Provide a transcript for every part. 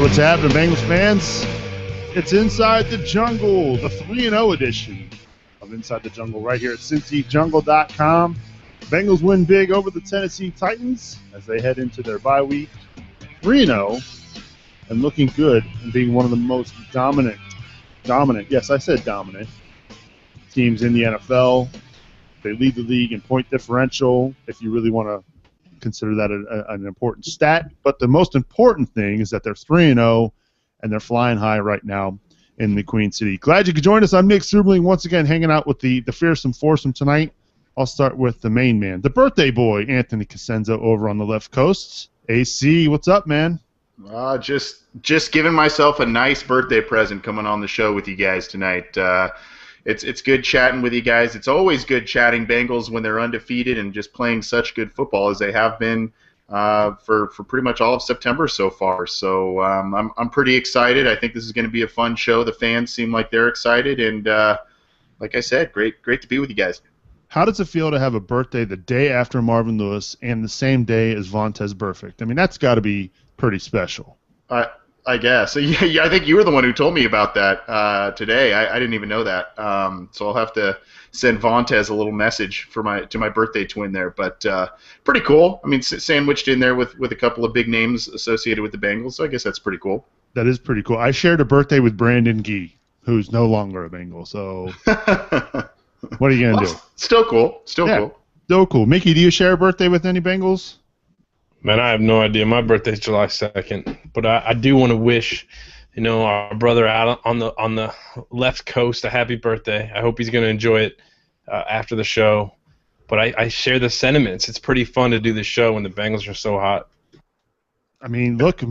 What's happening, Bengals fans? It's Inside the Jungle, the 3-0 edition of Inside the Jungle right here at CincyJungle.com. Bengals win big over the Tennessee Titans as they head into their bye week. 3-0 and looking good and being one of the most dominant, yes, I said dominant, teams in the NFL. They lead the league in point differential, if you really want to consider that an important stat. But the most important thing is that they're 3-0, and they're flying high right now in the Queen City. Glad you could join us. I'm Nick Subling, once again hanging out with the fearsome foursome tonight. I'll start with the main man, the birthday boy, Anthony Cosenza over on the left coast. AC, what's up, man? Just giving myself a nice birthday present coming on the show with you guys tonight. It's good chatting with you guys. It's always good chatting Bengals when they're undefeated and just playing such good football as they have been for pretty much all of September so far. So I'm pretty excited. I think this is going to be a fun show. The fans seem like they're excited, and like I said, great to be with you guys. How does it feel to have a birthday the day after Marvin Lewis and the same day as Vontaze Burfict? I mean, that's got to be pretty special. I guess. Yeah, I think you were the one who told me about that today. I didn't even know that. So I'll have to send Vontaze a little message to my birthday twin there. But pretty cool. I mean, sandwiched in there with a couple of big names associated with the Bengals. So I guess that's pretty cool. That is pretty cool. I shared a birthday with Brandon Gee, who's no longer a Bengal. So what are you going to do? Still cool. Cool. Still cool. Mickey, do you share a birthday with any Bengals? Man, I have no idea. My birthday's July 2nd, but I do want to wish, our brother out on the left coast a happy birthday. I hope he's going to enjoy it after the show. But I share the sentiments. It's pretty fun to do the show when the Bengals are so hot. I mean, look,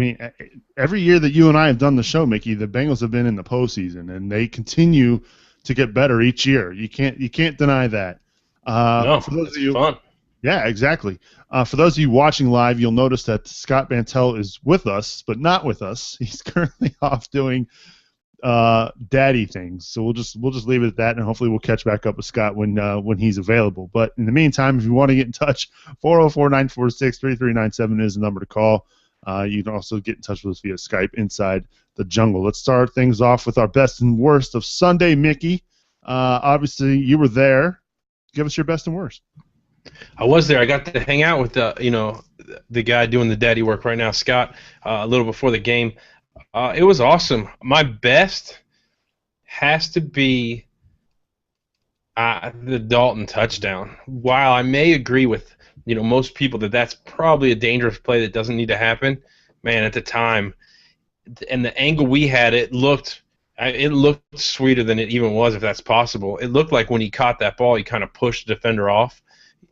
every year that you and I have done the show, Mickey, the Bengals have been in the postseason, and they continue to get better each year. You can't deny that. No, for those of you, fun. Yeah, exactly. For those of you watching live, you'll notice that Scott Bantel is with us, but not with us. He's currently off doing daddy things. So we'll just leave it at that, and hopefully we'll catch back up with Scott when he's available. But in the meantime, if you want to get in touch, 404-946-3397 is the number to call. You can also get in touch with us via Skype inside the jungle. Let's start things off with our best and worst of Sunday, Mickey. Obviously, you were there. Give us your best and worst. I was there. I got to hang out with the guy doing the daddy work right now, Scott, a little before the game. It was awesome. My best has to be the Dalton touchdown. While I may agree with most people that that's probably a dangerous play that doesn't need to happen, man, at the time, and the angle we had, it looked sweeter than it even was, if that's possible. It looked like when he caught that ball, he kind of pushed the defender off.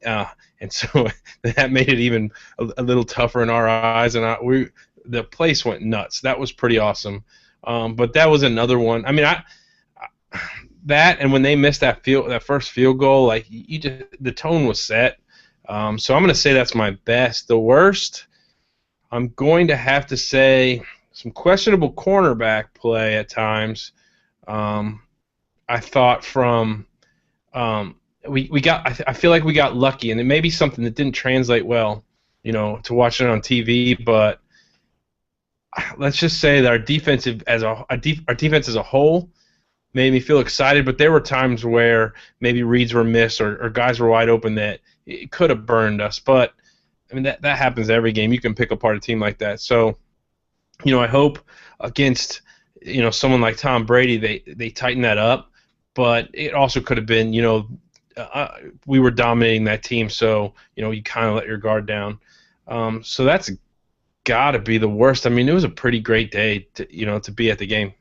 And so that made it even a little tougher in our eyes, and the place went nuts. That was pretty awesome. But that was another one. I mean, that and when they missed that first field goal, like the tone was set. So I'm going to say that's my best. The worst, I'm going to have to say some questionable cornerback play at times. I thought from. I feel like we got lucky, and it may be something that didn't translate well, to watching it on TV. But let's just say that our defense as a whole made me feel excited. But there were times where maybe reads were missed or guys were wide open that it could have burned us. But I mean that happens every game. You can pick apart a team like that. So, I hope against someone like Tom Brady they tighten that up. But it also could have been we were dominating that team, so you kind of let your guard down. So that's got to be the worst. I mean, it was a pretty great day to be at the game.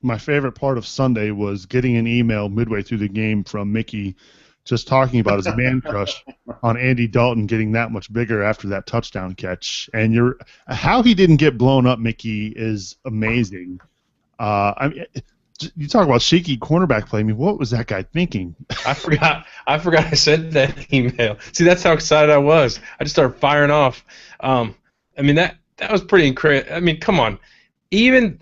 My favorite part of Sunday was getting an email midway through the game from Mickey, just talking about his man crush on Andy Dalton getting that much bigger after that touchdown catch. And how he didn't get blown up, Mickey, is amazing. You talk about shaky cornerback play. I mean, what was that guy thinking? I forgot I sent that email. See, that's how excited I was. I just started firing off. I mean, that was pretty incredible. I mean, come on. Even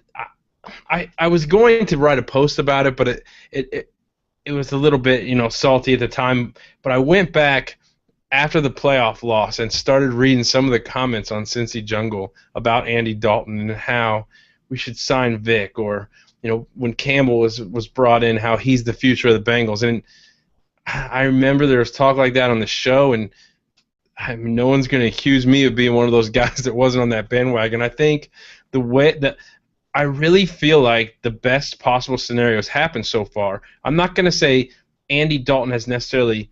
I was going to write a post about it, but it was a little bit, salty at the time. But I went back after the playoff loss and started reading some of the comments on Cincy Jungle about Andy Dalton and how we should sign Vic, or when Campbell was brought in, how he's the future of the Bengals. And I remember there was talk like that on the show, and no one's going to accuse me of being one of those guys that wasn't on that bandwagon. I think the way that I really feel like the best possible scenarios happened so far. I'm not going to say Andy Dalton has necessarily,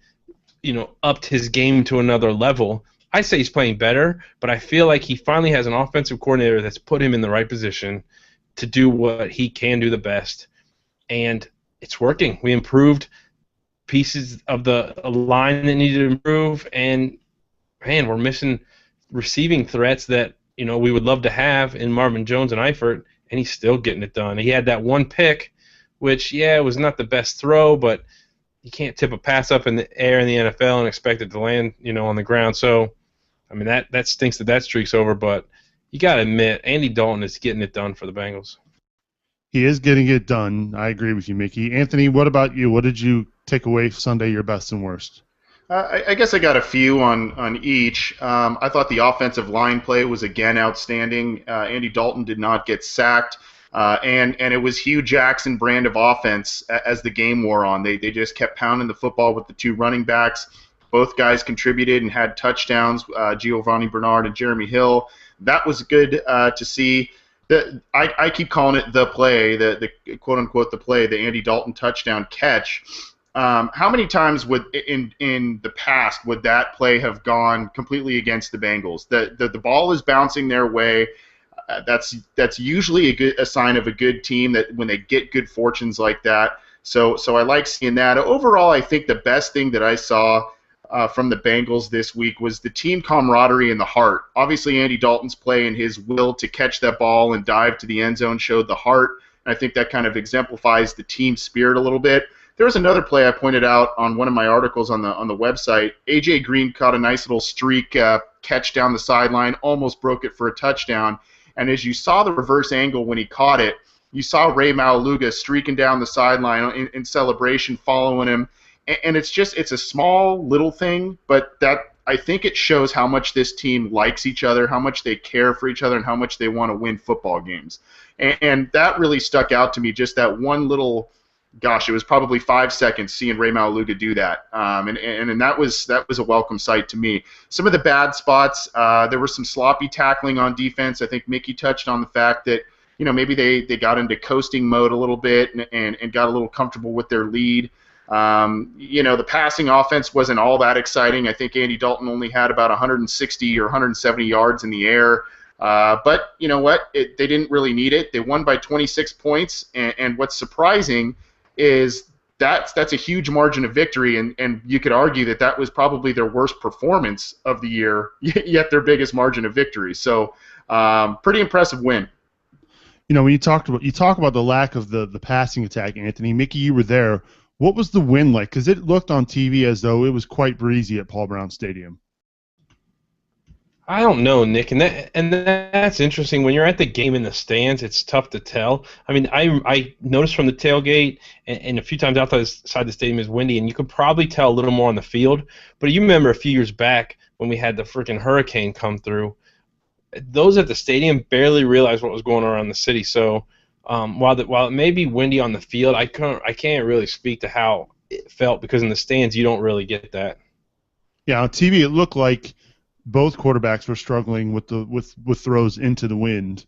upped his game to another level. I say he's playing better, but I feel like he finally has an offensive coordinator that's put him in the right position to do what he can do the best, and it's working. We improved pieces of the line that needed to improve, and man, we're missing receiving threats that we would love to have in Marvin Jones and Eifert, and he's still getting it done. He had that one pick, which it was not the best throw, but you can't tip a pass up in the air in the NFL and expect it to land on the ground. So I mean, that stinks that streak's over, but you got to admit, Andy Dalton is getting it done for the Bengals. He is getting it done. I agree with you, Mickey. Anthony, what about you? What did you take away Sunday, your best and worst? I guess I got a few on each. I thought the offensive line play was again outstanding. Andy Dalton did not get sacked, and it was Hugh Jackson brand of offense as the game wore on. They just kept pounding the football with the two running backs. Both guys contributed and had touchdowns, Giovanni Bernard and Jeremy Hill. That was good to see. I keep calling it the play, the quote-unquote the play, the Andy Dalton touchdown catch. How many times in the past would that play have gone completely against the Bengals? The ball is bouncing their way. That's usually a sign of a good team, that when they get good fortunes like that. So I like seeing that. Overall, I think the best thing that I saw from the Bengals this week was the team camaraderie and the heart. Obviously, Andy Dalton's play and his will to catch that ball and dive to the end zone showed the heart. And I think that kind of exemplifies the team spirit a little bit. There was another play I pointed out on one of my articles on the website. A.J. Green caught a nice little streak catch down the sideline, almost broke it for a touchdown. And as you saw the reverse angle when he caught it, you saw Ray Maualuga streaking down the sideline in celebration, following him. And it's a small little thing, but that I think it shows how much this team likes each other, how much they care for each other, and how much they want to win football games. And that really stuck out to me, just that one little, gosh, it was probably 5 seconds seeing Ray Maualuga do that. And that was a welcome sight to me. Some of the bad spots, there was some sloppy tackling on defense. I think Mickey touched on the fact that maybe they got into coasting mode a little bit and got a little comfortable with their lead. The passing offense wasn't all that exciting. I think Andy Dalton only had about 160 or 170 yards in the air. But you know what? They didn't really need it. They won by 26 points. And what's surprising is that's a huge margin of victory. And you could argue that was probably their worst performance of the year, yet their biggest margin of victory. So pretty impressive win. When you talk about the lack of the passing attack, Anthony, Mickey, you were there. What was the win like? Because it looked on TV as though it was quite breezy at Paul Brown Stadium. I don't know, Nick, and that's interesting. When you're at the game in the stands, it's tough to tell. I mean, I noticed from the tailgate and a few times outside the stadium is windy, and you could probably tell a little more on the field. But you remember a few years back when we had the freaking hurricane come through, those at the stadium barely realized what was going on around the city. So while it may be windy on the field, I can't really speak to how it felt, because in the stands you don't really get that. Yeah, on TV it looked like both quarterbacks were struggling with throws into the wind,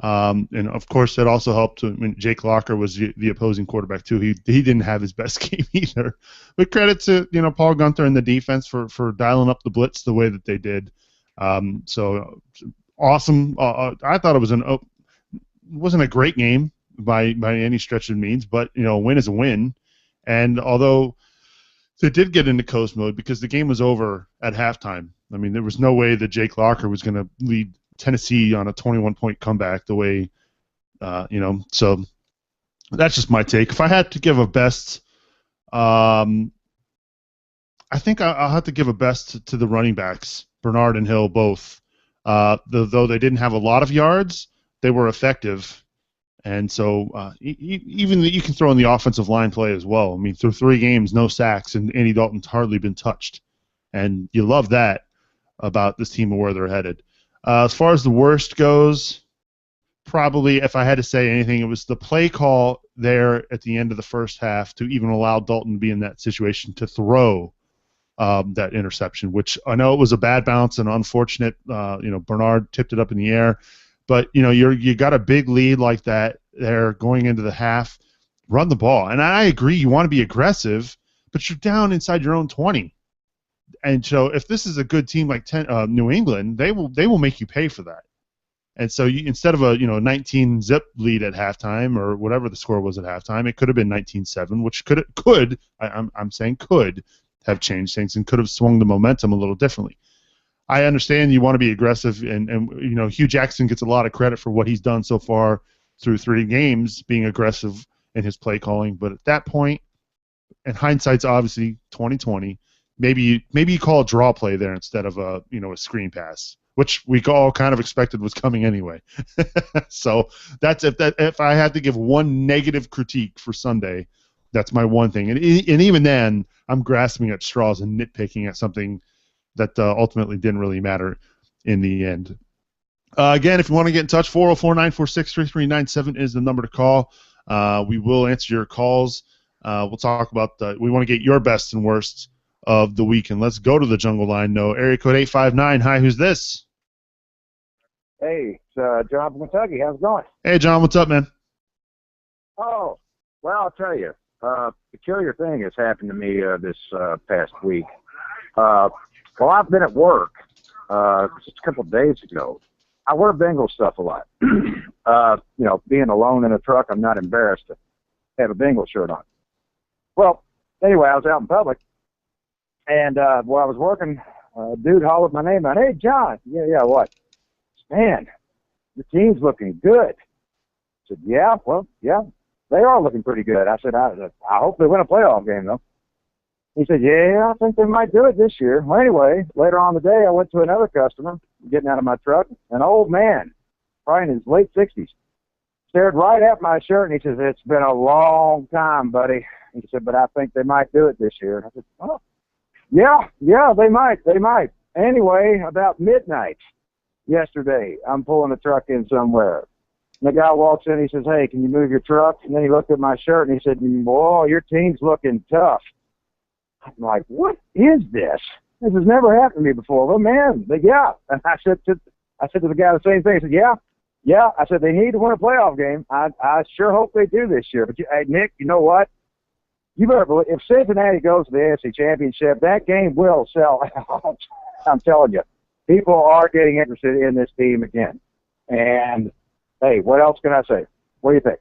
and of course that also helped. Jake Locker was the opposing quarterback too. He didn't have his best game either. But credit to Paul Guenther and the defense for dialing up the blitz the way that they did. So awesome. I thought it wasn't a great game by any stretch of means, but a win is a win. And although they did get into coast mode because the game was over at halftime, I mean, there was no way that Jake Locker was going to lead Tennessee on a 21-point comeback the way, So that's just my take. If I had to give a best, I think I'll have to give a best to the running backs, Bernard and Hill both. Though they didn't have a lot of yards, they were effective. And so even you can throw in the offensive line play as well. I mean, through 3 games, no sacks, and Andy Dalton's hardly been touched. And you love that about this team and where they're headed. As far as the worst goes, probably, if I had to say anything, it was the play call there at the end of the first half to even allow Dalton to be in that situation to throw that interception, which I know it was a bad bounce and unfortunate. Bernard tipped it up in the air, but you got a big lead like that there going into the half. Run the ball, and I agree. You want to be aggressive, but you're down inside your own 20. And so, if this is a good team like New England, they will make you pay for that. And so, instead of a 19 zip lead at halftime or whatever the score was at halftime, it could have been 19-7, which I'm saying could have changed things and could have swung the momentum a little differently. I understand you want to be aggressive, and Hugh Jackson gets a lot of credit for what he's done so far through 3 games, being aggressive in his play calling. But at that point, and hindsight's obviously 2020. Maybe you call a draw play there instead of a screen pass, which we all kind of expected was coming anyway. So that's if I had to give one negative critique for Sunday, that's my one thing. And even then, I'm grasping at straws and nitpicking at something that ultimately didn't really matter in the end. Again, if you want to get in touch, 404-946-3397 is the number to call. We will answer your calls. We'll talk about we want to get your best and worst of the week. And let's go to the jungle line. No, area code 859. Hi, who's this? Hey, it's John from Kentucky. How's it going? Hey, John, what's up, man? Oh, well, I'll tell you. Peculiar thing has happened to me this past week. Well, I've been at work just a couple of days ago. I wear Bengal stuff a lot. Being alone in a truck, I'm not embarrassed to have a Bengal shirt on. Well, anyway, I was out in public, and while I was working, a dude hollered my name out. Hey, John. Yeah, what? Man, the team's looking good. I said, yeah, they are looking pretty good. I said, I hope they win a playoff game, though. He said, yeah, I think they might do it this year. Well, anyway, later on in the day, I went to another customer, getting out of my truck, an old man, probably in his late 60s, stared right at my shirt, and he says, it's been a long time, buddy. He said, but I think they might do it this year. I said, oh, yeah, they might. Anyway, about midnight yesterday, I'm pulling the truck in somewhere. And the guy walks in, he says, hey, can you move your truck? And then he looked at my shirt, and he said, boy, your team's looking tough. I'm like, what is this? This has never happened to me before. Well, man, yeah. And I said to the guy the same thing. I said, yeah. I said, they need to win a playoff game. I sure hope they do this year. But, hey, Nick, you know what? You better believe, if Cincinnati goes to the AFC Championship, that game will sell out. I'm telling you. People are getting interested in this team again. And, hey, what else can I say? What do you think?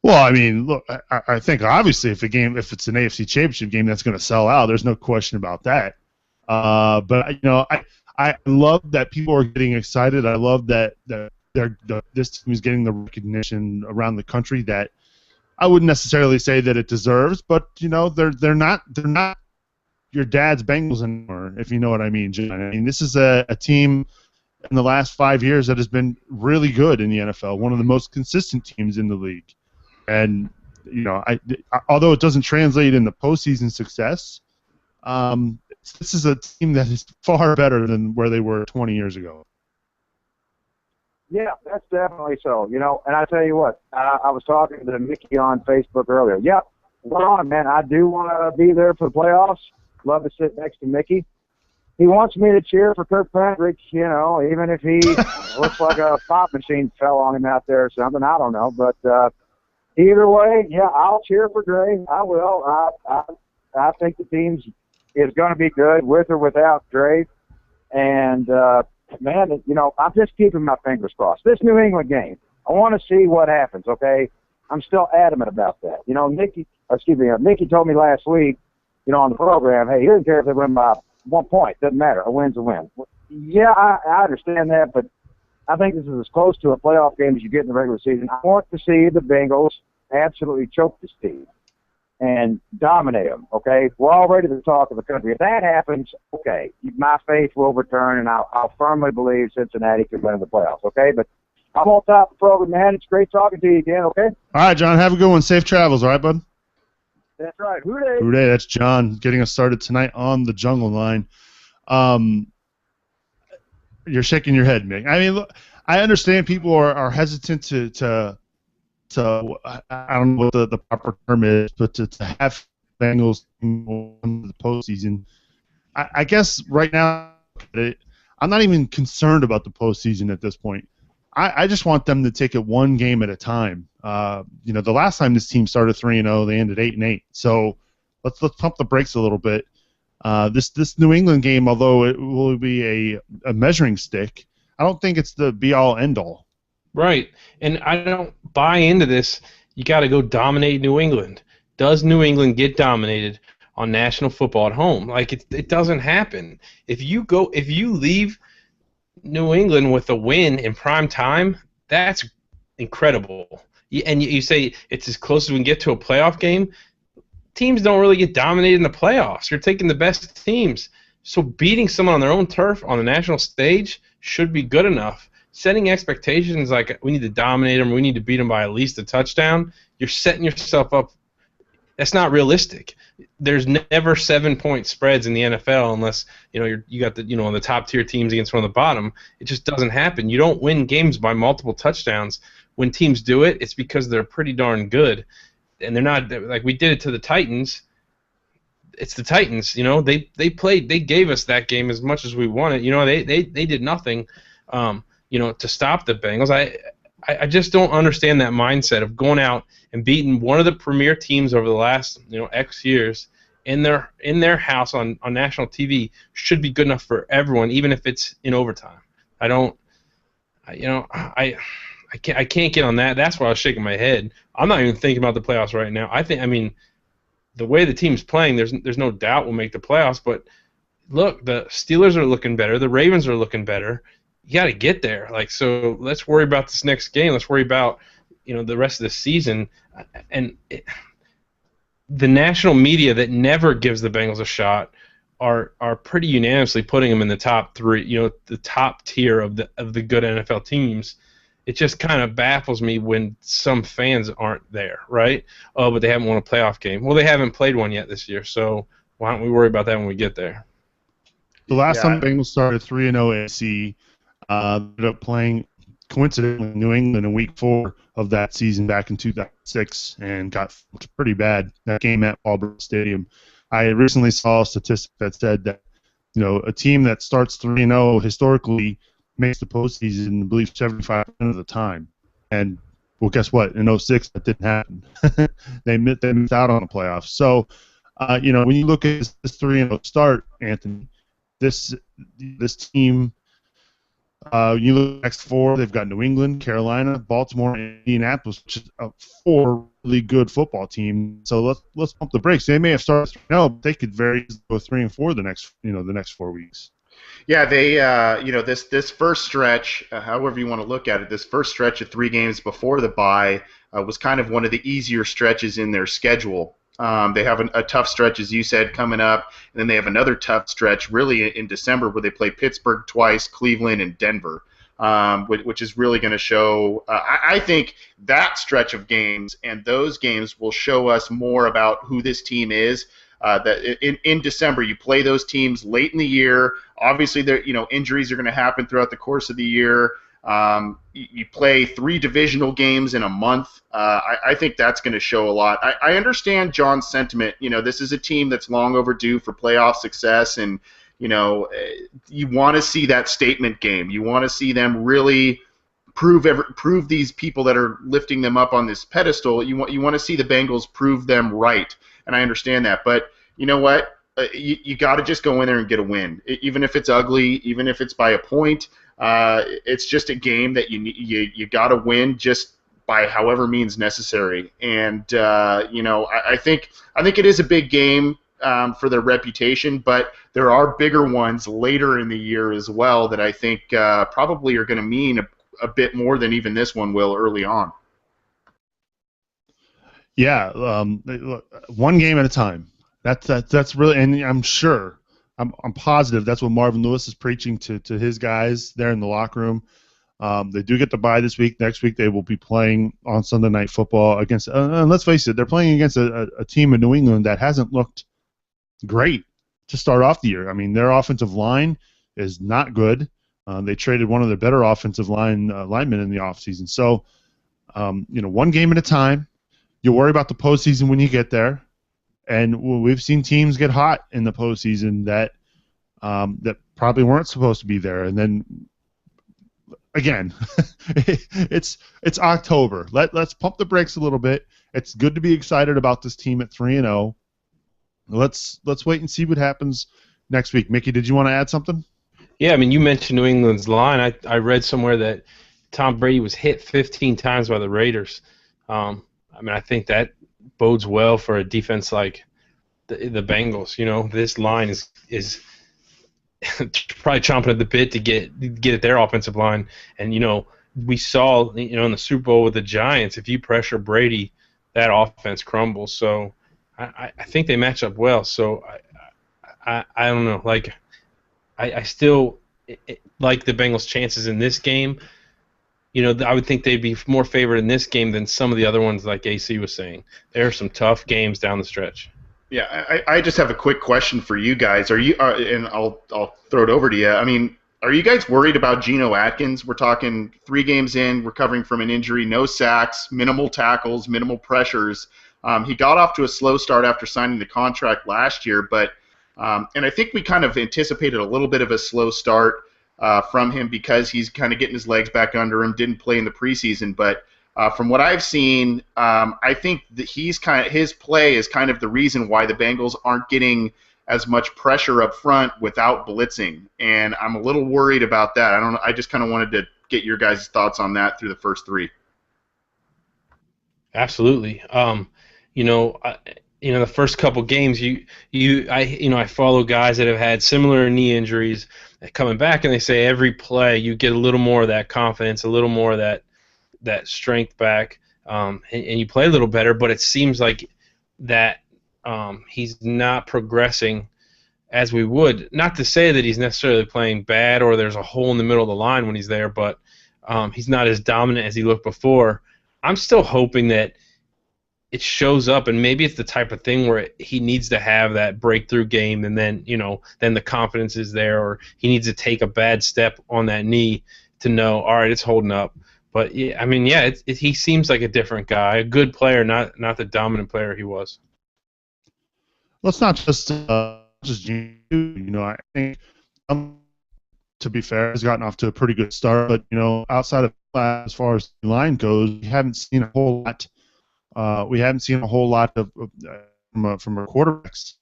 Well, I mean, look, I think obviously if it's an AFC Championship game, that's going to sell out. There's no question about that. But I love that people are getting excited. I love that this team is getting the recognition around the country that I wouldn't necessarily say that it deserves. But they're not your dad's Bengals anymore, if you know what I mean, John. I mean, this is a team in the last 5 years that has been really good in the NFL, one of the most consistent teams in the league. And, although it doesn't translate into postseason success, this is a team that is far better than where they were 20 years ago. Yeah, that's definitely so. And I tell you what, I was talking to Mickey on Facebook earlier. Yeah, we're on, man. I do want to be there for the playoffs. Love to sit next to Mickey. He wants me to cheer for Kirkpatrick, even if he looks like a pop machine fell on him out there or something. I don't know. But either way, yeah, I'll cheer for Dre. I will. I think the team is going to be good with or without Dre. And, man, I'm just keeping my fingers crossed. This New England game, I want to see what happens, okay? I'm still adamant about that. Mickey told me last week, on the program, hey, he doesn't care if they win by 1 point. Doesn't matter. A win's a win. Yeah, I understand that, but I think this is as close to a playoff game as you get in the regular season. I want to see the Bengals absolutely choke this team and dominate them, okay? We're already the talk of the country. If that happens, okay, my faith will return, and I'll firmly believe Cincinnati can win the playoffs, okay? But I'm on top of the program, man. It's great talking to you again, okay? All right, John, have a good one. Safe travels, all right, bud? That's right. Hooray. Hooray, that's John getting us started tonight on the Jungle Line. You're shaking your head, Mick. I mean, look, I understand people are hesitant to I don't know what the proper term is, but to have Bengals in the postseason. I guess right now I'm not even concerned about the postseason at this point. I just want them to take it one game at a time. The last time this team started 3-0, they ended 8-8. So let's pump the brakes a little bit. This New England game, although it will be a measuring stick, I don't think it's the be-all, end-all. Right, and I don't buy into this. You got to go dominate New England. Does New England get dominated on national football at home? Like it doesn't happen. If you leave New England with a win in prime time, that's incredible. And you say it's as close as we can get to a playoff game. Teams don't really get dominated in the playoffs. You're taking the best teams. So beating someone on their own turf on the national stage should be good enough. Setting expectations like we need to dominate them, we need to beat them by at least a touchdown, you're setting yourself up. That's not realistic. There's never 7-point spreads in the NFL unless you got the top tier teams against one of the bottom. It just doesn't happen. You don't win games by multiple touchdowns. When teams do it, it's because they're pretty darn good, and they're not like we did it to the Titans. It's the Titans. They played. They gave us that game as much as we wanted. They did nothing. To stop the Bengals. I just don't understand that mindset of going out and beating one of the premier teams over the last X years in their house on national TV should be good enough for everyone, even if it's in overtime. I can't get on that. That's why I was shaking my head. I'm not even thinking about the playoffs right now. The way the team's playing, there's no doubt we'll make the playoffs. But look, the Steelers are looking better. The Ravens are looking better. You got to get there. So let's worry about this next game. Let's worry about the rest of the season. And the national media that never gives the Bengals a shot are pretty unanimously putting them in the top 3. The top tier of the good NFL teams. It just kind of baffles me when some fans aren't there, right? Oh, but they haven't won a playoff game. Well, they haven't played one yet this year, so why don't we worry about that when we get there? The last time the Bengals started 3-0 AFC. Ended up playing coincidentally New England in Week 4 of that season back in 2006 and got pretty bad that game at Auburn Stadium. I recently saw a statistic that said that a team that starts 3-0 historically makes the postseason, I believe, 75% of the time. And well, guess what? In 2006, that didn't happen. They missed out on the playoffs. So, when you look at this 3-0 start, Anthony, this team. You look at next 4, they've got New England, Carolina, Baltimore, and Indianapolis, which is 4 really good football teams. So let's pump the brakes. They may have started 3-0, but they could very easily go 3-4 the next 4 weeks. Yeah, they this first stretch, however you want to look at it, this first stretch of 3 games before the bye was kind of one of the easier stretches in their schedule. They have a tough stretch, as you said, coming up, and then they have another tough stretch really in December where they play Pittsburgh twice, Cleveland, and Denver, which is really going to show. I think that stretch of games and those games will show us more about who this team is. That in December, you play those teams late in the year. Obviously, injuries are going to happen throughout the course of the year. You play 3 divisional games in a month. I think that's going to show a lot. I understand John's sentiment. This is a team that's long overdue for playoff success, and you want to see that statement game. You want to see them really prove these people that are lifting them up on this pedestal. You want to see the Bengals prove them right, and I understand that. But you know what? You got to just go in there and get a win, even if it's ugly, even if it's by a point. It's just a game that you got to win just by however means necessary. And I think it is a big game for their reputation, but there are bigger ones later in the year as well that I think probably are going to mean a bit more than even this one will early on. Yeah, one game at a time. That's really, and I'm positive that's what Marvin Lewis is preaching to his guys there in the locker room. They do get the bye this week. Next week they will be playing on Sunday Night Football against. And let's face it, they're playing against a team in New England that hasn't looked great to start off the year. I mean, their offensive line is not good. They traded one of their better offensive linemen in the offseason. So, one game at a time. You'll worry about the postseason when you get there. And we've seen teams get hot in the postseason that probably weren't supposed to be there. And then, again, it's October. Let's pump the brakes a little bit. It's good to be excited about this team at 3-0. Let's wait and see what happens next week. Mickey, did you want to add something? Yeah, I mean, you mentioned New England's line. I read somewhere that Tom Brady was hit 15 times by the Raiders. I think that bodes well for a defense like the Bengals. This line is probably chomping at the bit to get at their offensive line. And we saw in the Super Bowl with the Giants, if you pressure Brady, that offense crumbles. So I think they match up well. So I don't know. I still like the Bengals' chances in this game. I would think they'd be more favored in this game than some of the other ones, like AC was saying. There are some tough games down the stretch. Yeah, I just have a quick question for you guys. And I'll throw it over to you. I mean, are you guys worried about Geno Atkins? We're talking 3 games in, recovering from an injury, no sacks, minimal tackles, minimal pressures. He got off to a slow start after signing the contract last year, but and I think we kind of anticipated a little bit of a slow start from him because he's kind of getting his legs back under him, didn't play in the preseason. But from what I've seen, I think that his play is kind of the reason why the Bengals aren't getting as much pressure up front without blitzing. And I'm a little worried about that. I just kind of wanted to get your guys' thoughts on that through the first 3. Absolutely. The first couple games, I follow guys that have had similar knee injuries coming back, and they say every play you get a little more of that confidence, a little more of that strength back, and you play a little better. But it seems like that he's not progressing as we would. Not to say that he's necessarily playing bad or there's a hole in the middle of the line when he's there, but he's not as dominant as he looked before. I'm still hoping that it shows up, and maybe it's the type of thing where he needs to have that breakthrough game, and then the confidence is there, or he needs to take a bad step on that knee to know, all right, it's holding up. But he seems like a different guy, a good player, not the dominant player he was. Well, it's not just Geno. I think to be fair, has gotten off to a pretty good start, but outside of as far as the line goes, we haven't seen a whole lot. We haven't seen a whole lot of from our quarterbacks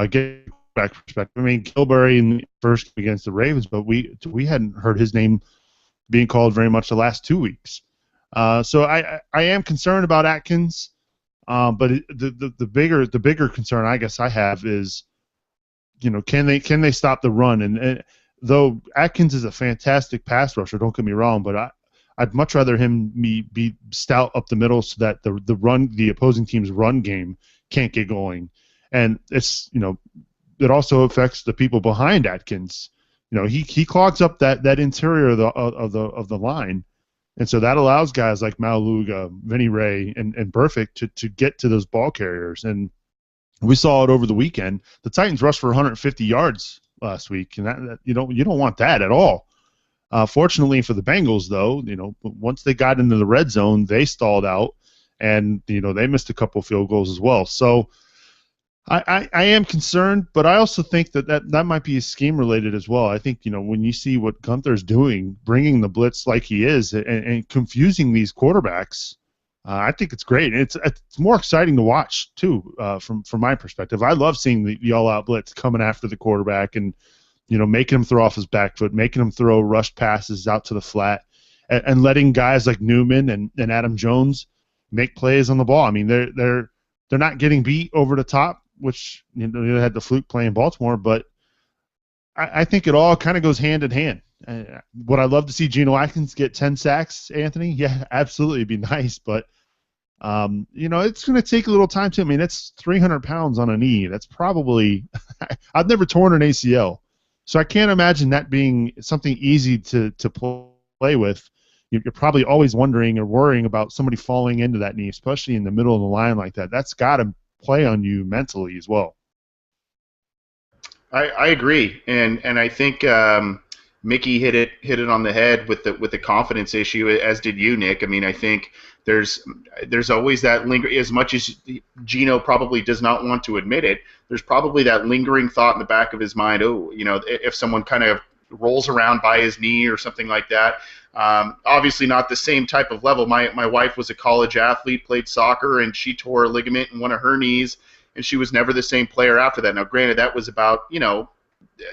get back perspective. I mean, Gilberry in the first game against the Ravens, but we hadn't heard his name being called very much the last 2 weeks. So I am concerned about Atkins, but the bigger concern I guess I have is, can they stop the run? And though Atkins is a fantastic pass rusher, don't get me wrong, but I'd much rather him be stout up the middle so that the opposing team's run game can't get going, and it's it also affects the people behind Atkins. He clogs up that interior of the line, and so that allows guys like Maualuga, Vinny Ray, and Burfict to get to those ball carriers. And we saw it over the weekend. The Titans rushed for 150 yards last week, and that you don't want that at all. Fortunately for the Bengals, though, once they got into the red zone, they stalled out, and they missed a couple field goals as well. So I am concerned, but I also think that might be scheme related as well. I think when you see what Gunther's doing, bringing the blitz like he is, and confusing these quarterbacks, I think it's great. It's more exciting to watch too, from my perspective. I love seeing the all-out blitz coming after the quarterback and making him throw off his back foot, making him throw rush passes out to the flat, and letting guys like Newman and Adam Jones make plays on the ball. I mean, they're not getting beat over the top, which they had the fluke play in Baltimore, but I think it all kind of goes hand in hand. Would I love to see Geno Atkins get 10 sacks, Anthony? Yeah, absolutely, it'd be nice, but it's going to take a little time too. I mean, it's 300 pounds on a knee. That's probably I've never torn an ACL. So I can't imagine that being something easy to play with. You're probably always wondering or worrying about somebody falling into that knee, especially in the middle of the line like that. That's got to play on you mentally as well. I agree, and I think Mickey hit it on the head with the confidence issue, as did you, Nick. I mean, I think there's always that as much as Gino probably does not want to admit it, there's probably that lingering thought in the back of his mind, oh, if someone kind of rolls around by his knee or something like that. Obviously not the same type of level. My wife was a college athlete, played soccer, and she tore a ligament in one of her knees, and she was never the same player after that. Now, granted, that was about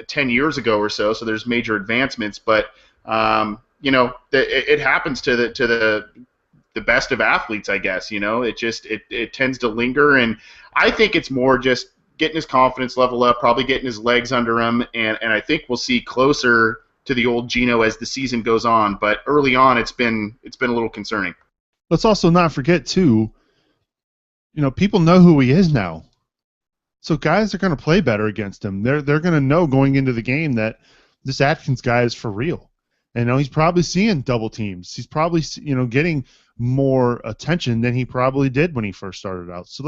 10 years ago or so there's major advancements, but it happens to the best of athletes, I guess. It tends to linger, and I think it's more just getting his confidence level up, probably getting his legs under him, and I think we'll see closer to the old Gino as the season goes on. But early on, it's been a little concerning. Let's also not forget too, people know who he is now. So guys are going to play better against him. They're going to know going into the game that this Atkins guy is for real. And he's probably seeing double teams. He's probably getting more attention than he probably did when he first started out. So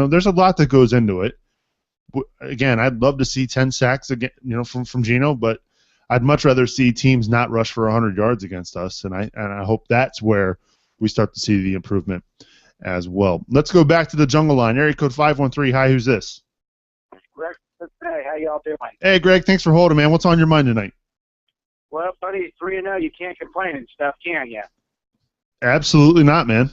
there's a lot that goes into it. Again, I'd love to see 10 sacks again, from Gino, but I'd much rather see teams not rush for 100 yards against us, and I hope that's where we start to see the improvement as well. Let's go back to the jungle line. Area code 513. Hi, who's this? Greg, hey, how y'all doing? Hey, Greg, thanks for holding, man. What's on your mind tonight? Well, buddy, 3-0, you can't complain and stuff, can you? Absolutely not, man.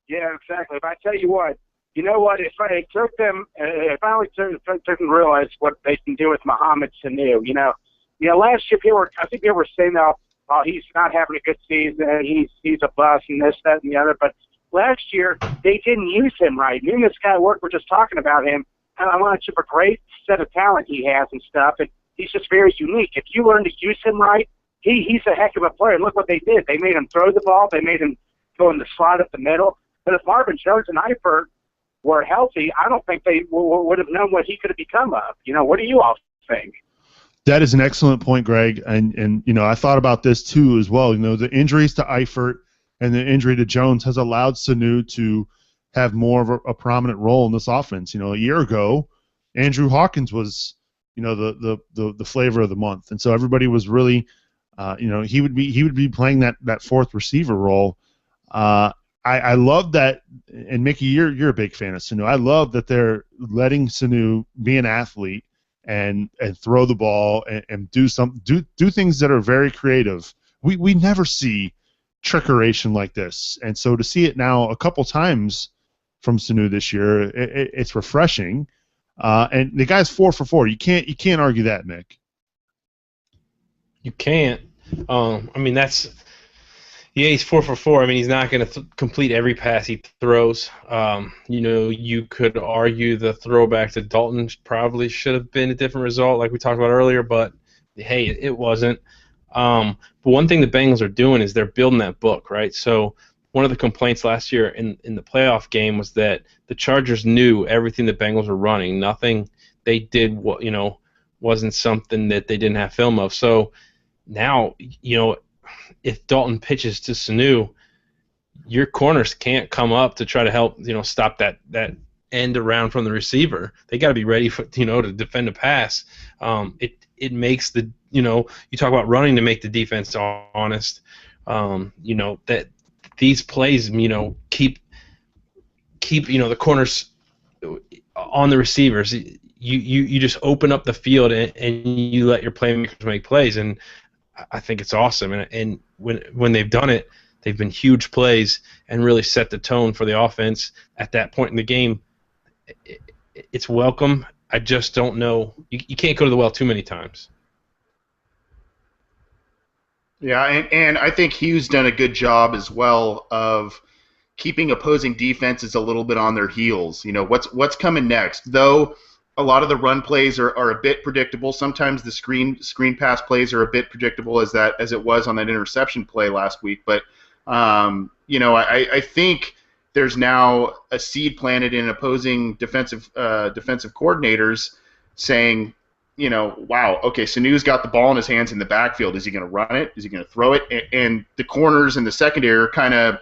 Yeah, exactly. But I tell you what, if it took them, if I only took them to realize what they can do with Mohamed Sanu, last year I think they were saying, oh, he's not having a good season, he's a bust and this, that, and the other. But last year they didn't use him right. Me and this guy at work were just talking about him. And I want to a great set of talent he has and stuff, and he's just very unique. If you learn to use him right, he's a heck of a player. And look what they did. They made him throw the ball. They made him go in the slot up the middle. But if Marvin Jones and Eifert were healthy, I don't think they would have known what he could have become of. What do you all think? That is an excellent point, Greg. And I thought about this too as well. The injuries to Eifert and the injury to Jones has allowed Sanu to have more of a prominent role in this offense. A year ago, Andrew Hawkins was, the flavor of the month, and so everybody was really, he would be playing that fourth receiver role. I love that, and Mickey, you're a big fan of Sanu. I love that they're letting Sanu be an athlete and throw the ball and do things that are very creative. We never see trickeration like this, and so to see it now a couple times from Sanu this year, it's refreshing. And the guy's 4 for 4. You can't argue that, Mick. You can't. He's 4 for 4. I mean, he's not going to complete every pass he throws. You could argue the throwback to Dalton probably should have been a different result, like we talked about earlier, but hey, it wasn't. But one thing the Bengals are doing is they're building that book, right? So one of the complaints last year in the playoff game was that the Chargers knew everything the Bengals were running. Nothing they did, wasn't something that they didn't have film of. So now, if Dalton pitches to Sanu, your corners can't come up to try to help, stop that end around from the receiver. They got to be ready for, to defend a pass. It makes the, you talk about running to make the defense honest. That these plays, keep the corners on the receivers. You just open up the field and you let your playmakers make plays, and I think it's awesome. And when they've done it, they've been huge plays and really set the tone for the offense at that point in the game. It's welcome. I just don't know. You can't go to the well too many times. Yeah, and I think Hugh's done a good job as well of keeping opposing defenses a little bit on their heels. What's coming next? Though a lot of the run plays are a bit predictable. Sometimes the screen pass plays are a bit predictable as it was on that interception play last week. But I think there's now a seed planted in opposing defensive coordinators saying, wow, okay, Sanu's got the ball in his hands in the backfield. Is he going to run it? Is he going to throw it? And the corners and the secondary are kind of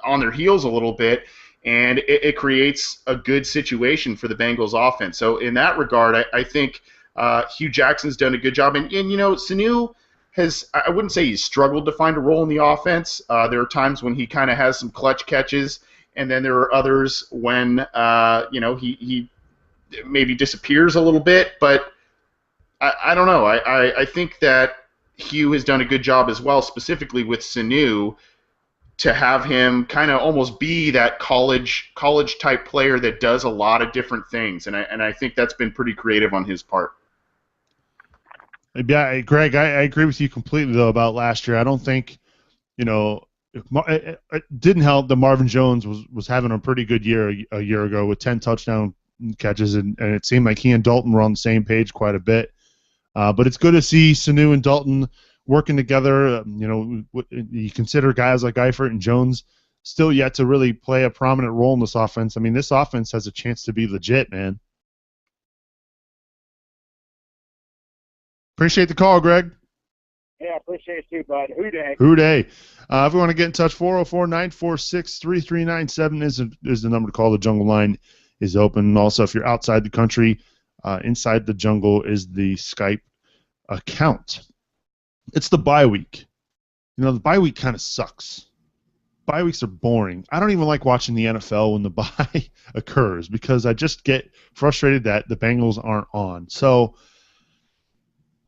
on their heels a little bit, and it creates a good situation for the Bengals offense. So in that regard, I think Hugh Jackson's done a good job. And Sanu, I wouldn't say he's struggled to find a role in the offense. There are times when he kind of has some clutch catches, and then there are others when he maybe disappears a little bit. But I don't know. I think that Hugh has done a good job as well, specifically with Sanu, to have him kind of almost be that college type player that does a lot of different things, and I think that's been pretty creative on his part. Yeah, Greg, I agree with you completely though about last year. I don't think, it didn't help that Marvin Jones was having a pretty good year a year ago with 10 touchdown catches, and it seemed like he and Dalton were on the same page quite a bit. But it's good to see Sanu and Dalton working together. You consider guys like Eifert and Jones still yet to really play a prominent role in this offense. I mean, this offense has a chance to be legit, man. Appreciate the call, Greg. Yeah, appreciate it too, bud. Hooday. Hooday. If you want to get in touch, 404-946-3397 is the number to call. The Jungle line is open. And also, if you're outside the country, Inside the Jungle is the Skype account. It's the bye week. The bye week kind of sucks. Bye weeks are boring. I don't even like watching the NFL when the bye occurs because I just get frustrated that the Bengals aren't on. So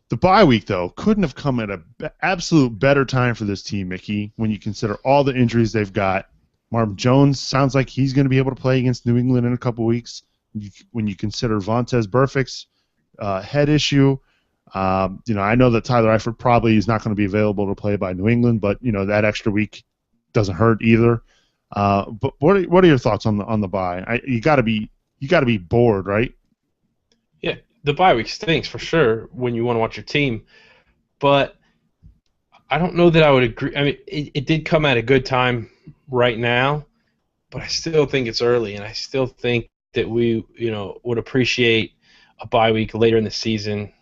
the bye week, though, couldn't have come at an absolute better time for this team, Mickey, when you consider all the injuries they've got. Marvin Jones sounds like he's going to be able to play against New England in a couple weeks. When you consider Vontaze Burfict's head issue, I know that Tyler Eifert probably is not going to be available to play by New England, but that extra week doesn't hurt either. But what are your thoughts on the bye? You got to be bored, right? Yeah, the bye week stinks for sure when you want to watch your team, but I don't know that I would agree. I mean, it did come at a good time right now, but I still think it's early, and I still think that we, would appreciate a bye week later in the season.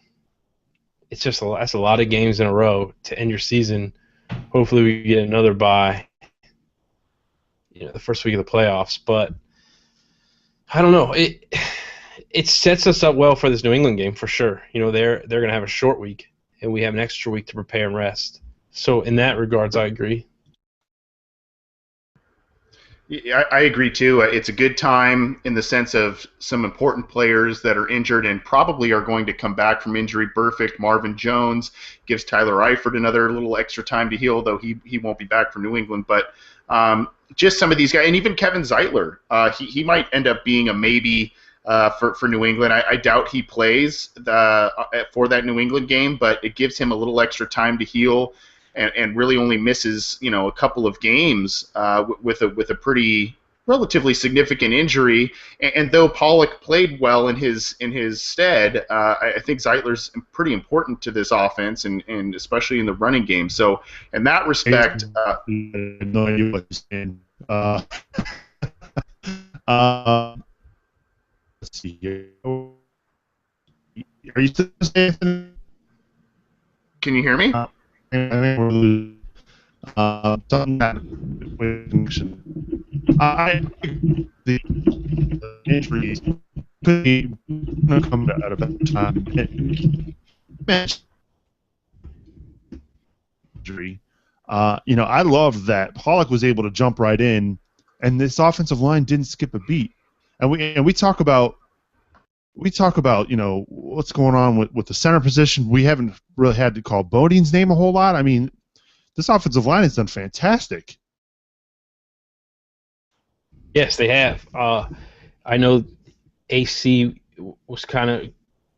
It's just that's a lot of games in a row to end your season. Hopefully we get another bye, the first week of the playoffs. But I don't know. It sets us up well for this New England game for sure. They're going to have a short week, and we have an extra week to prepare and rest. So in that regards, I agree. Yeah, I agree too. It's a good time in the sense of some important players that are injured and probably are going to come back from injury. Burfict, Marvin Jones gives Tyler Eifert another little extra time to heal, though he won't be back for New England. But just some of these guys, and even Kevin Zeitler, he might end up being a maybe for New England. I doubt he plays for that New England game, but it gives him a little extra time to heal. And really only misses a couple of games with a pretty relatively significant injury. And though Pollock played well in his stead, I think Zeitler's pretty important to this offense and especially in the running game. So in that respect, no idea what you're saying. Let's see here. Are you still saying? Can you hear me? I think we're losing something that with connection. The injuries could be come at a better time. Injury. I love that Pollock was able to jump right in, and this offensive line didn't skip a beat. And we talk about what's going on with the center position. We haven't really had to call Bodine's name a whole lot. I mean, this offensive line has done fantastic. Yes, they have. I know AC was kind of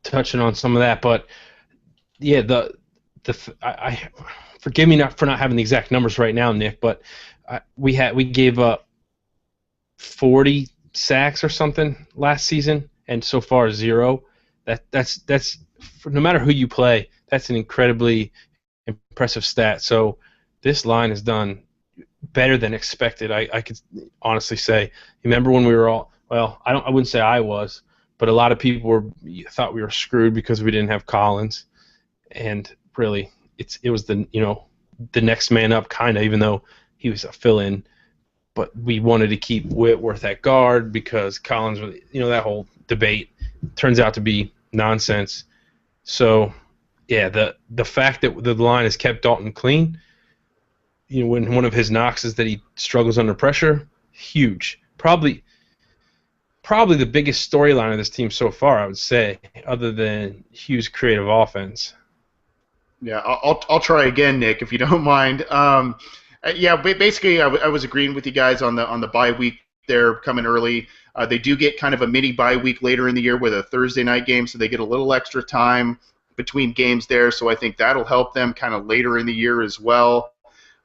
touching on some of that, but yeah, I forgive me for not having the exact numbers right now, Nick, but we gave up 40 sacks or something last season. And so far 0. That's no matter who you play, that's an incredibly impressive stat. So this line has done better than expected. I could honestly say. Remember when we were all I wouldn't say I was, but a lot of people thought we were screwed because we didn't have Collins, and really it was the next man up kind of, even though he was a fill-in. But we wanted to keep Whitworth at guard because Collins, that whole debate turns out to be nonsense. So yeah, the fact that the line has kept Dalton clean, when one of his knocks is that he struggles under pressure, huge. Probably the biggest storyline of this team so far, I would say, other than Hughes' creative offense. Yeah, I'll try again, Nick, if you don't mind. Yeah, basically, I was agreeing with you guys on the bye week. They're coming early. They do get kind of a mini bye week later in the year with a Thursday night game, so they get a little extra time between games there. So I think that'll help them kind of later in the year as well.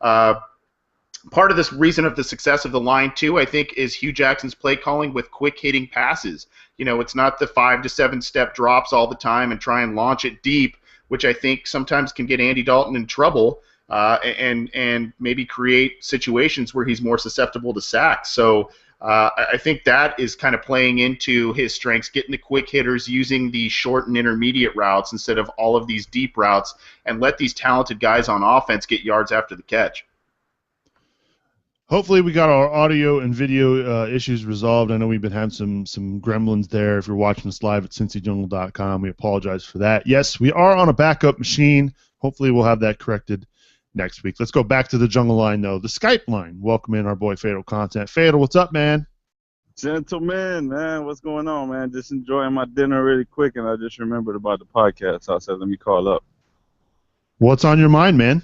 Part of this reason of the success of the line, too, I think, is Hugh Jackson's play calling with quick-hitting passes. It's not the 5 to 7 step drops all the time and try and launch it deep, which I think sometimes can get Andy Dalton in trouble and maybe create situations where he's more susceptible to sacks. So I think that is kind of playing into his strengths, getting the quick hitters, using the short and intermediate routes instead of all of these deep routes, and let these talented guys on offense get yards after the catch. Hopefully we got our audio and video issues resolved. I know we've been having some gremlins there. If you're watching us live at cincyjungle.com, we apologize for that. Yes, we are on a backup machine. Hopefully we'll have that corrected next week. Let's go back to the jungle line, though. The Skype line. Welcome in our boy Fatal Content. Fatal, what's up, man? Gentlemen, man, what's going on, man? Just enjoying my dinner really quick, and I just remembered about the podcast. So I said, let me call up. What's on your mind, man?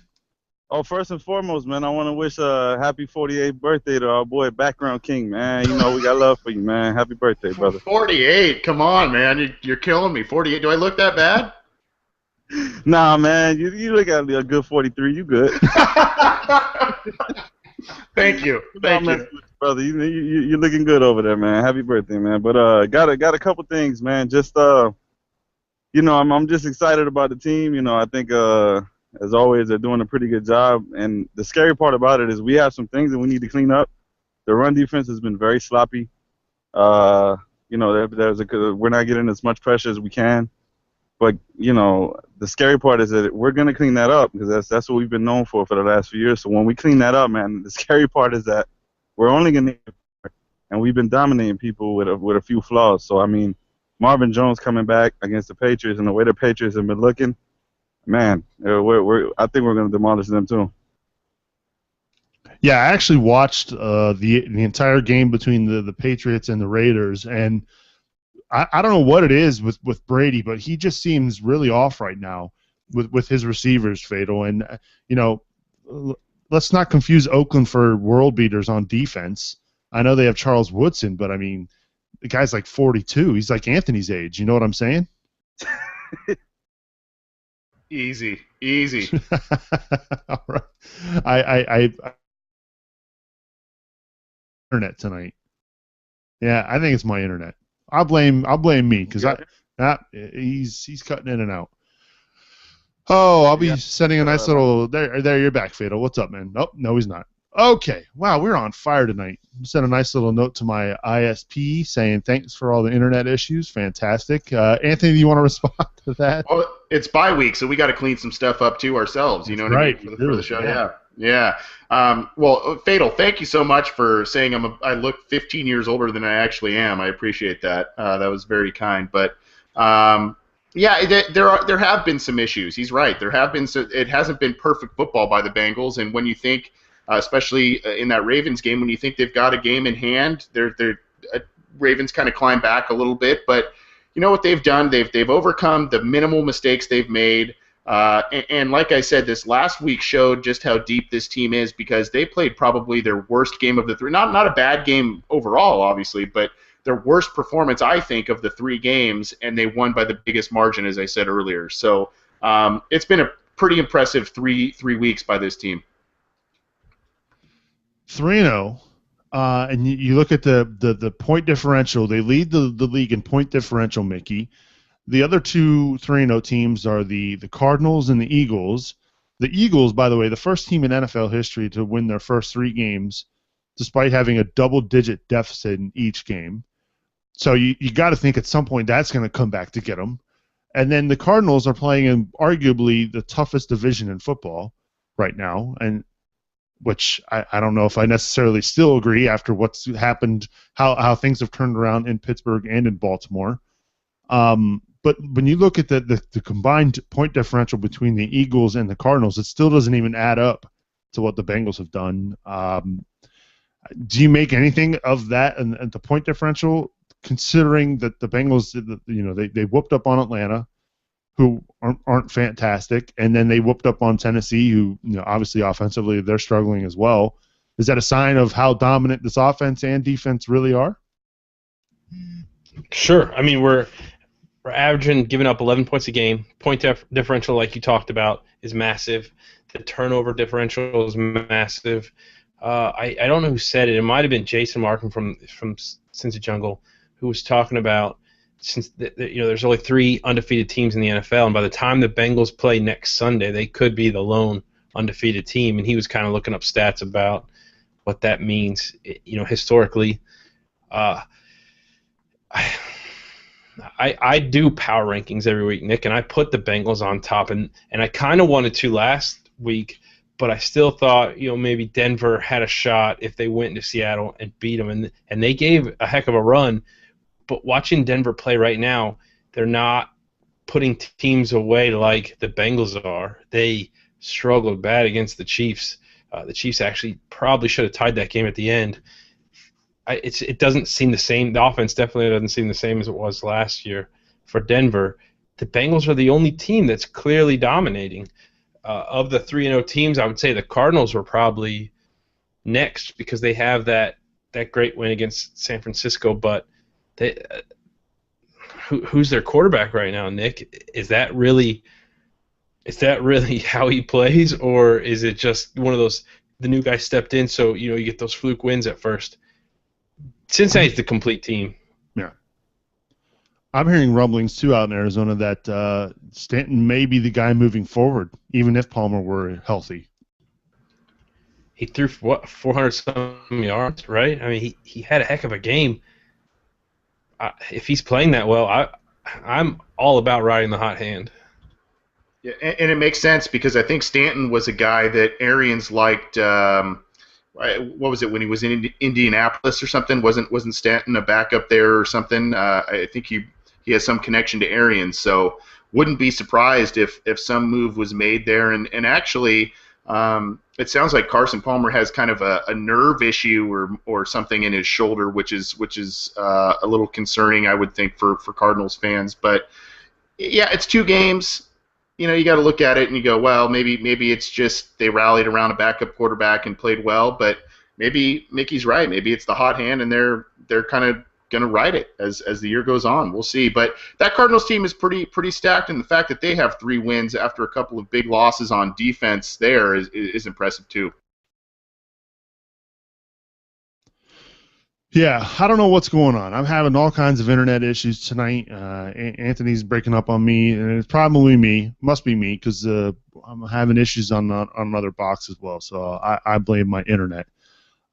Oh, first and foremost, man, I want to wish a happy 48th birthday to our boy Background King, man. We got love for you, man. Happy birthday, brother. 48? Come on, man. You're killing me. 48? Do I look that bad? Nah, man. You look at a good 43. You good. Thank you. Thank you. Brother, you're looking good over there, man. Happy birthday, man. But got a couple things, man. Just I'm just excited about the team. I think as always, they're doing a pretty good job. And the scary part about it is we have some things that we need to clean up. The run defense has been very sloppy. We're not getting as much pressure as we can. But, the scary part is that we're going to clean that up because that's what we've been known for the last few years. So when we clean that up, man, the scary part is that we're only going to – and we've been dominating people with a few flaws. So, Marvin Jones coming back against the Patriots and the way the Patriots have been looking, man, I think we're going to demolish them too. Yeah, I actually watched the entire game between the Patriots and the Raiders, and I don't know what it is with Brady, but he just seems really off right now with his receivers, Fatal. And let's not confuse Oakland for world beaters on defense. I know they have Charles Woodson, but the guy's like 42. He's like Anthony's age. You know what I'm saying? Easy. All right. I internet tonight. Yeah, I think it's my internet. I'll blame me because he's cutting in and out. Oh, I'll be sending a nice little there. You're back, Fatal. What's up, man? Oh, no, he's not. Okay. Wow, we're on fire tonight. Sent a nice little note to my ISP saying thanks for all the internet issues. Fantastic. Anthony, do you want to respond to that? Well, it's bye week, so we got to clean some stuff up too ourselves. You know what I mean? For the show. Yeah. Well, Fatal, thank you so much for saying I look 15 years older than I actually am. I appreciate that. That was very kind. But there have been some issues. He's right. There have been. It hasn't been perfect football by the Bengals, and when you think. Especially in that Ravens game, when you think they've got a game in hand, Ravens kind of climb back a little bit. But you know what they've done? They've overcome the minimal mistakes they've made. And like I said, this last week showed just how deep this team is because they played probably their worst game of the three. Not a bad game overall, obviously, but their worst performance, I think, of the 3 games, and they won by the biggest margin, as I said earlier. So it's been a pretty impressive three weeks by this team. 3-0, and you look at the point differential. They lead the league in point differential, Mickey. The other 2 3-0 teams are the Cardinals and the Eagles. The Eagles, by the way, the first team in NFL history to win their first 3 games, despite having a double-digit deficit in each game. So you got to think at some point that's going to come back to get them. And then the Cardinals are playing in arguably the toughest division in football right now, and which I don't know if I necessarily still agree after what's happened, how things have turned around in Pittsburgh and in Baltimore. But when you look at the combined point differential between the Eagles and the Cardinals, it still doesn't even add up to what the Bengals have done. Do you make anything of that and the point differential, considering that the Bengals, they whooped up on Atlanta, who aren't fantastic, and then they whooped up on Tennessee, who obviously offensively they're struggling as well. Is that a sign of how dominant this offense and defense really are? Sure. I mean, we're averaging giving up 11 points a game. Point differential, like you talked about, is massive. The turnover differential is massive. I don't know who said it. It might have been Jason Markham from Cincy Jungle, who was talking about since there's only 3 undefeated teams in the NFL, and by the time the Bengals play next Sunday, they could be the lone undefeated team. And he was kind of looking up stats about what that means, historically. I do power rankings every week, Nick, and I put the Bengals on top, and I kind of wanted to last week, but I still thought maybe Denver had a shot if they went into Seattle and beat them, and they gave a heck of a run. But watching Denver play right now, they're not putting teams away like the Bengals are. They struggled bad against the Chiefs. The Chiefs actually probably should have tied that game at the end. It doesn't seem the same. The offense definitely doesn't seem the same as it was last year for Denver. The Bengals are the only team that's clearly dominating. Of the 3-0 teams, I would say the Cardinals were probably next because they have that great win against San Francisco. But who's their quarterback right now, Nick? Is that really how he plays, or is it just one of those the new guy stepped in, so you get those fluke wins at first? Cincinnati's the complete team. Yeah. I'm hearing rumblings, too, out in Arizona that Stanton may be the guy moving forward, even if Palmer were healthy. He threw, 400-some yards, right? I mean, he had a heck of a game. If he's playing that well, I'm all about riding the hot hand. Yeah, and it makes sense because I think Stanton was a guy that Arians liked. What was it when he was in Indianapolis or something? Wasn't Stanton a backup there or something? I think he has some connection to Arians, so wouldn't be surprised if some move was made there. And actually, it sounds like Carson Palmer has kind of a nerve issue or something in his shoulder, which is a little concerning, I would think, for Cardinals fans. But yeah, it's 2 games. You got to look at it and you go, well, maybe it's just they rallied around a backup quarterback and played well, but maybe Mickey's right. Maybe it's the hot hand and they're kind of going to ride it as the year goes on. We'll see. But that Cardinals team is pretty stacked, and the fact that they have 3 wins after a couple of big losses on defense there is impressive too. Yeah, I don't know what's going on. I'm having all kinds of internet issues tonight. Anthony's breaking up on me, and it's probably me. Must be me because I'm having issues on another box as well. So I blame my internet.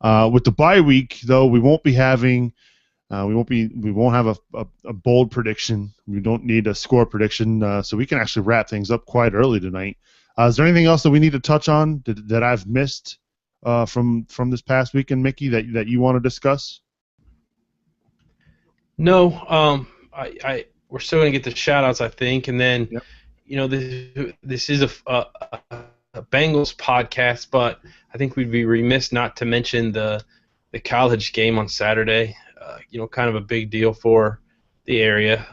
With the bye week, though, we won't be having. We won't have a bold prediction. We don't need a score prediction, so we can actually wrap things up quite early tonight. Is there anything else that we need to touch on that I've missed from this past weekend, Mickey, that you want to discuss? No, we're still gonna get the shout outs, I think, and then this is a Bengals podcast, but I think we'd be remiss not to mention the college game on Saturday. Kind of a big deal for the area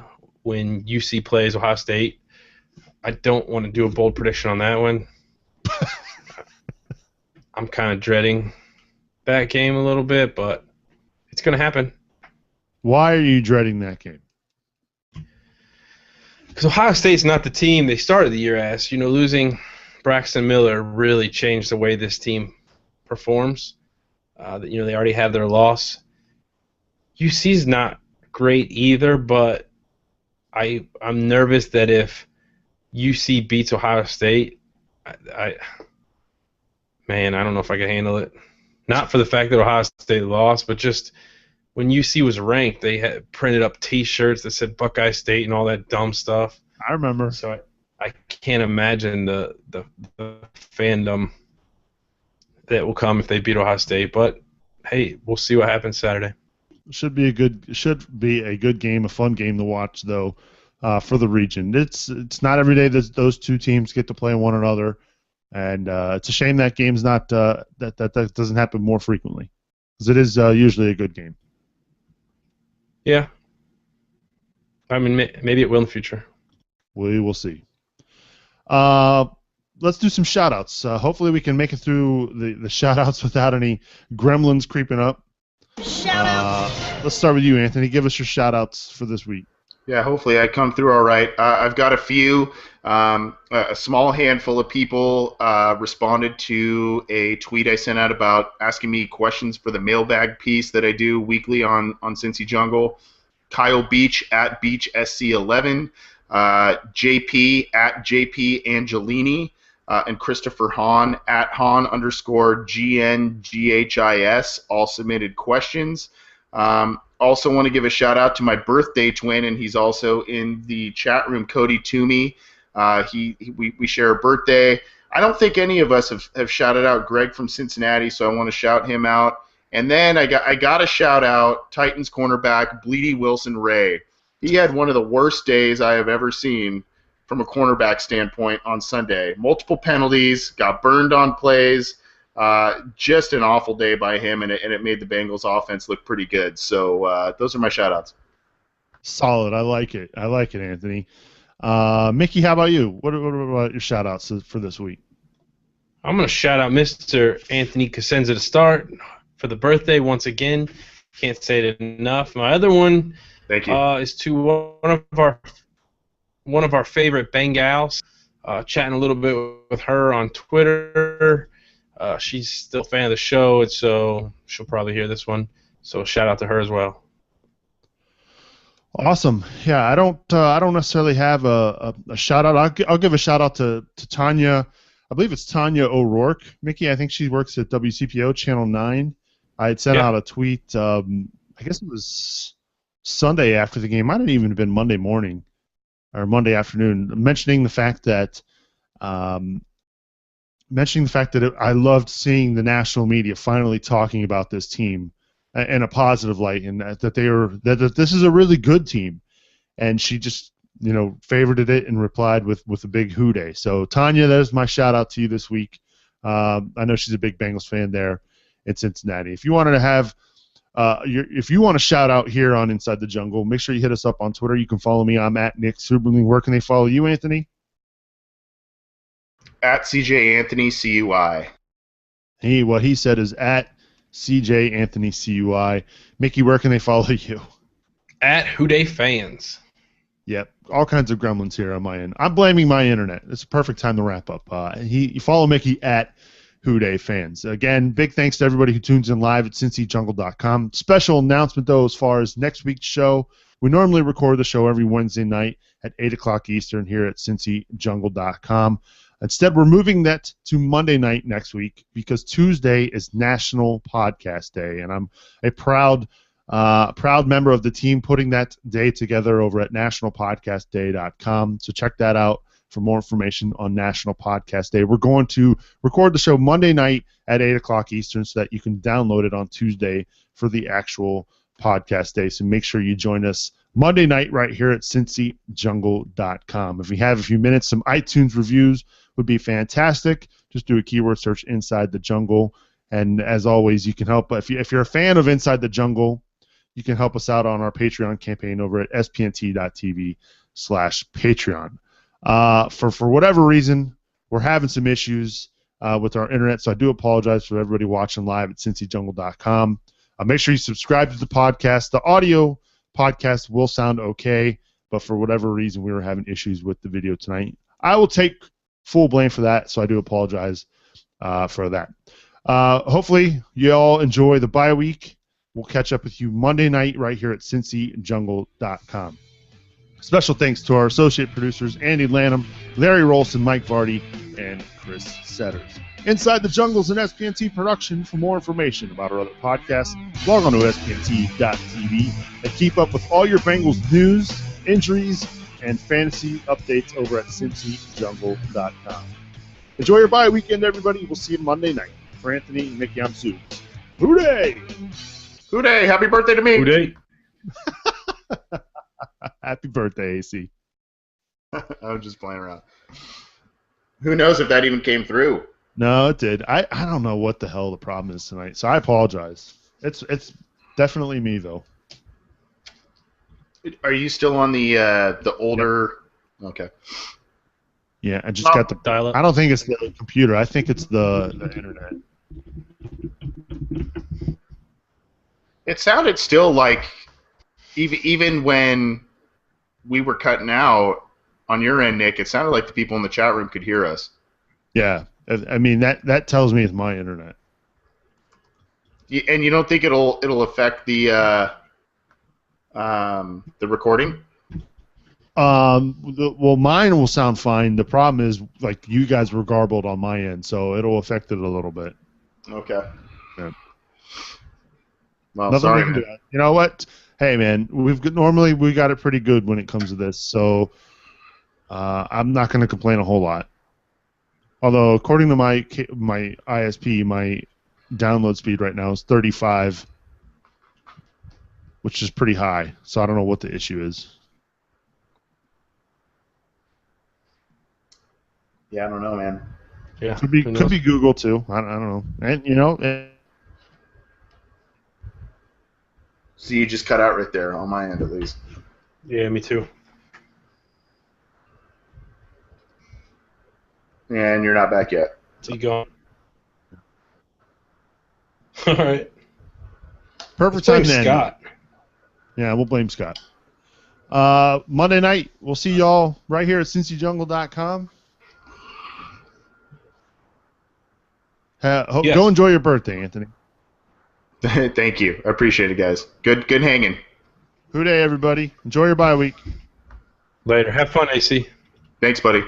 when UC plays Ohio State. I don't want to do a bold prediction on that one. I'm kind of dreading that game a little bit, but it's going to happen. Why are you dreading that game? Because Ohio State's not the team they started the year as. Losing Braxton Miller really changed the way this team performs. They already have their loss. UC's not great either, but I'm nervous that if UC beats Ohio State, I don't know if I can handle it. Not for the fact that Ohio State lost, but just when UC was ranked, they had printed up T-shirts that said Buckeye State and all that dumb stuff. I remember. So I can't imagine the fandom that will come if they beat Ohio State. But hey, we'll see what happens Saturday. Should be a good game, a fun game to watch though. for the region. It's not every day that those two teams get to play one another, and it's a shame that game's not that doesn't happen more frequently, because it is usually a good game. Yeah. I mean, maybe it will in the future. We will see. Let's do some shout-outs. Hopefully we can make it through the shout-outs without any gremlins creeping up. Let's start with you, Anthony. Give us your shout-outs for this week. Yeah, hopefully I come through all right. I've got a few. A small handful of people responded to a tweet I sent out about asking me questions for the mailbag piece that I do weekly on Cincy Jungle. Kyle Beach at BeachSC11, JP at JP Angelini, and Christopher Hahn at Hahn_GNGHIS all submitted questions. Also want to give a shout out to my birthday twin, and he's also in the chat room, Cody Toomey. We share a birthday. I don't think any of us have shouted out Greg from Cincinnati, so I want to shout him out. And then I got to shout out Titans cornerback Bleedy Wilson-Ray. He had one of the worst days I have ever seen from a cornerback standpoint on Sunday. Multiple penalties, got burned on plays. Just an awful day by him, and it made the Bengals offense look pretty good. So those are my shout-outs. Solid. I like it. Anthony. Mickey, how about you? What about your shout-outs for this week? I'm going to shout out Mr. Anthony Cosenza to start for the birthday once again. Can't say it enough. My other one is to one of our favorite Bengals. Chatting a little bit with her on Twitter. She's still a fan of the show, and so she'll probably hear this one. So shout out to her as well. Awesome. Yeah, I don't necessarily have a shout out. I'll give a shout out to Tanya. I believe it's Tanya O'Rourke. Mickey, I think she works at WCPO Channel 9. I had sent out a tweet. I guess it was Sunday after the game. Might have even been Monday morning or Monday afternoon, mentioning the fact that I loved seeing the national media finally talking about this team in a positive light, and that this is a really good team. And she just favorited it and replied with a big hoo day. So Tanya, there's my shout out to you this week. I know she's a big Bengals fan there in Cincinnati. If you wanted to have if you want to shout out here on Inside the Jungle, make sure you hit us up on Twitter. You can follow me. I'm at Nick Suberling. Where can they follow you, Anthony? At CJ Anthony CUI. What he said is at CJ Anthony CUI. Mickey, where can they follow you? At Houday Fans. Yep, all kinds of gremlins here on my end. I'm blaming my internet. It's a perfect time to wrap up. You follow Mickey at Houday Fans. Again, big thanks to everybody who tunes in live at cincyjungle.com. Special announcement, though, as far as next week's show. We normally record the show every Wednesday night at 8 o'clock Eastern here at cincyjungle.com. Instead, we're moving that to Monday night next week because Tuesday is National Podcast Day, and I'm a proud member of the team putting that day together over at nationalpodcastday.com. So check that out for more information on National Podcast Day. We're going to record the show Monday night at 8 o'clock Eastern so that you can download it on Tuesday for the actual podcast day. So make sure you join us Monday night right here at cincyjungle.com. If you have a few minutes, some iTunes reviews would be fantastic. Just do a keyword search Inside the Jungle. And as always, you can help. If you're a fan of Inside the Jungle, you can help us out on our Patreon campaign over at spnt.tv/Patreon. For whatever reason, we're having some issues with our internet, so I do apologize for everybody watching live at cincyjungle.com. Make sure you subscribe to the podcast. The audio podcast will sound okay, but for whatever reason, we were having issues with the video tonight. I will take full blame for that, so I do apologize for that. Hopefully, you all enjoy the bye week. We'll catch up with you Monday night right here at cincyjungle.com. Special thanks to our associate producers, Andy Lanham, Larry Rolson, Mike Vardy, and Chris Setters. Inside the Jungle is an SPNT production. For more information about our other podcasts, log on to spnt.tv and keep up with all your Bengals news, injuries, and fantasy updates over at cincyjungle.com. Enjoy your bye weekend, everybody. We'll see you Monday night. For Anthony and Mickey, I'm Sue. Hooday! Hooday! Happy birthday to me! Houday. Happy birthday, AC. I was just playing around. Who knows if that even came through? No, it did. I don't know what the hell the problem is tonight, so I apologize. It's definitely me though. Are you still on the older? Yep. Okay. Yeah, I just got the dial-up. I don't think it's the computer. I think it's the internet. It sounded still like even when we were cutting out on your end, Nick, it sounded like the people in the chat room could hear us. Yeah, I mean that tells me it's my internet. And you don't think it'll affect the recording? Well, mine will sound fine. The problem is, like, you guys were garbled on my end, so it'll affect it a little bit. Okay. Yeah. Well, Nothing sorry, we can man. do. You know what? Hey, man, normally we got it pretty good when it comes to this, so I'm not going to complain a whole lot. Although, according to my ISP, my download speed right now is 35, which is pretty high. So I don't know what the issue is. Yeah, I don't know, man. Yeah. Could be Google too. I don't know. And So you just cut out right there on my end, at least. Yeah, me too. And you're not back yet. So you gone? All right. perfect Let's time blame then. Scott. Yeah, we'll blame Scott. Monday night, we'll see y'all right here at CincyJungle.com. Yes. Go enjoy your birthday, Anthony. Thank you. I appreciate it, guys. Good hanging. Hoo day, everybody. Enjoy your bye week. Later. Have fun, AC. Thanks, buddy.